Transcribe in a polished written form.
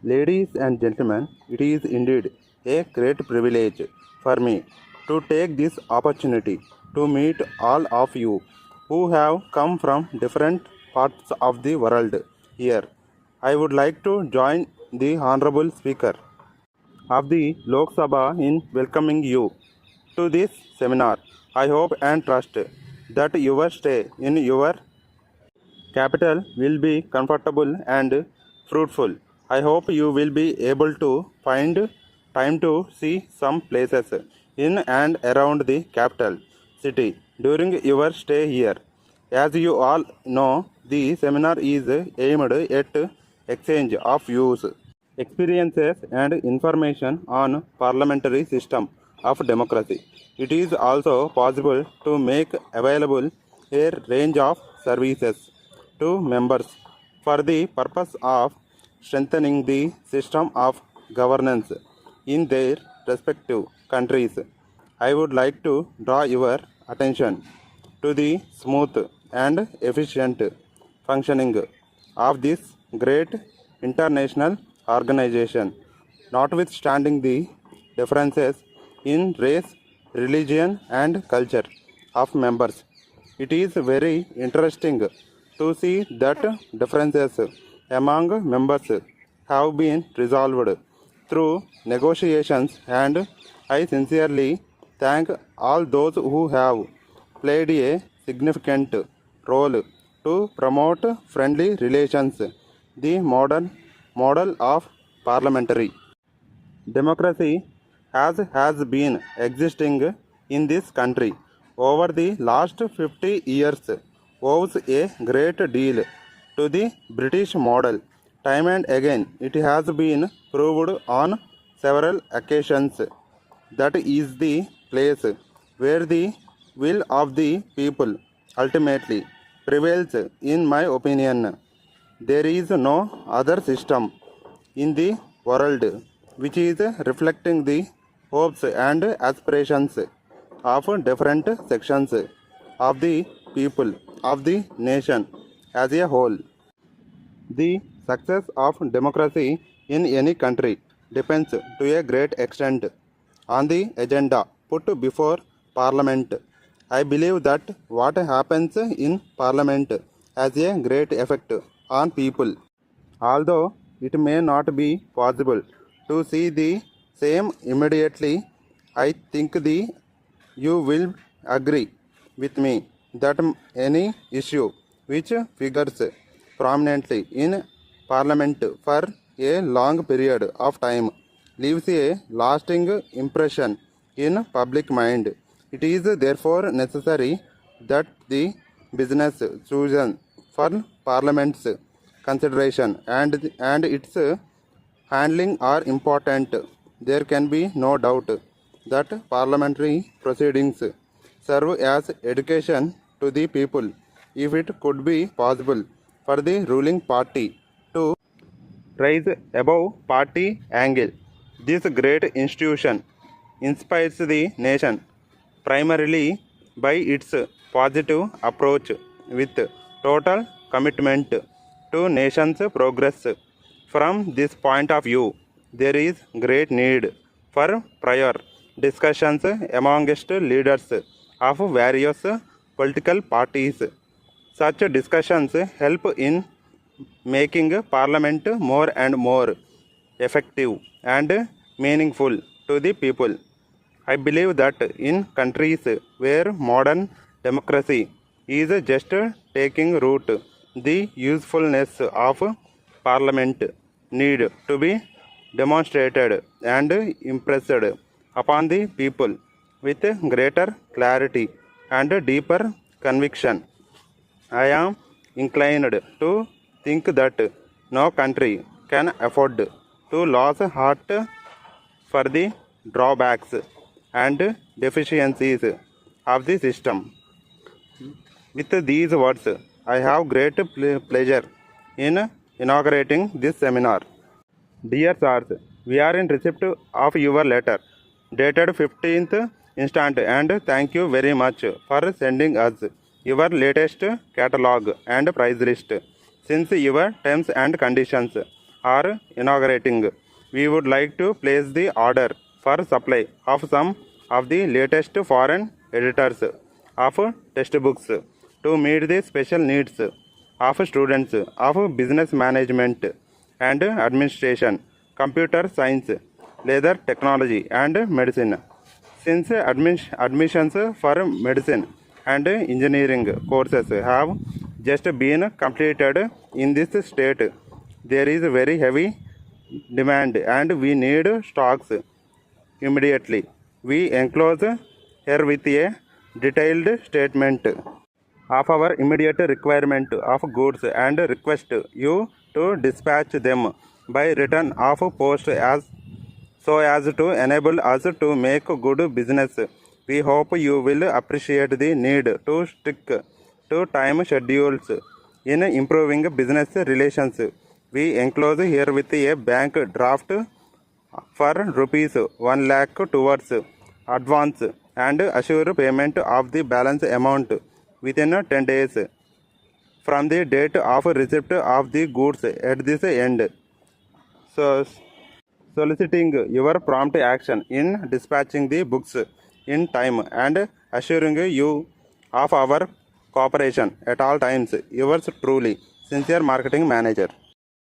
Ladies and gentlemen, it is indeed a great privilege for me to take this opportunity to meet all of you who have come from different parts of the world here. I would like to join the Honorable Speaker of the Lok Sabha in welcoming you to this seminar. I hope and trust that your stay in your capital will be comfortable and fruitful. I hope you will be able to find time to see some places in and around the capital city during your stay here. As you all know, the seminar is aimed at exchange of views, experiences and information on parliamentary system of democracy. It is also possible to make available a range of services to members for the purpose of strengthening the system of governance in their respective countries. I would like to draw your attention to the smooth and efficient functioning of this great international organization. Notwithstanding the differences in race, religion, and culture of members, it is very interesting to see that differences among members have been resolved through negotiations, and I sincerely thank all those who have played a significant role to promote friendly relations, the modern model of parliamentary democracy has been existing in this country over the last 50 years owes a great deal to the British model. Time and again, it has been proved on several occasions that is the place where the will of the people ultimately prevails. In my opinion, there is no other system in the world which is reflecting the hopes and aspirations of different sections of the people of the nation as a whole. The success of democracy in any country depends to a great extent on the agenda put before Parliament. I believe that what happens in Parliament has a great effect on people. Although it may not be possible to see the same immediately, I think you will agree with me that any issue which figures prominently in Parliament for a long period of time leaves a lasting impression in public mind. It is therefore necessary that the business chosen for Parliament's consideration and its handling are important. There can be no doubt that parliamentary proceedings serve as education to the people. If it could be possible for the ruling party to rise above party angle, this great institution inspires the nation primarily by its positive approach with total commitment to nation's progress. From this point of view, there is great need for prior discussions amongst leaders of various political parties. Such discussions help in making Parliament more and more effective and meaningful to the people. I believe that in countries where modern democracy is just taking root, the usefulness of Parliament need to be demonstrated and impressed upon the people with greater clarity and deeper conviction. I am inclined to think that no country can afford to lose heart for the drawbacks and deficiencies of the system. With these words, I have great pleasure in inaugurating this seminar. Dear sirs, we are in receipt of your letter dated 15th instant and thank you very much for sending us your latest catalog and price list. Since your terms and conditions or inaugurating. We would like to place the order for supply of some of the latest foreign editors of textbooks to meet the special needs of students of business management and administration, computer science, leather technology, and medicine. Since admissions for medicine and engineering courses have just been completed in this state, there is very heavy demand and we need stocks immediately. We enclose here with a detailed statement of our immediate requirement of goods and request you to dispatch them by return of post so as to enable us to make good business. We hope you will appreciate the need to stick to time schedules in improving business relations. We enclose here with a bank draft for rupees 1 lakh towards advance and assure payment of the balance amount within 10 days from the date of receipt of the goods at this end. So, soliciting your prompt action in dispatching the books in time and assuring you of our cooperation at all times. Yours truly, Sincere Marketing Manager.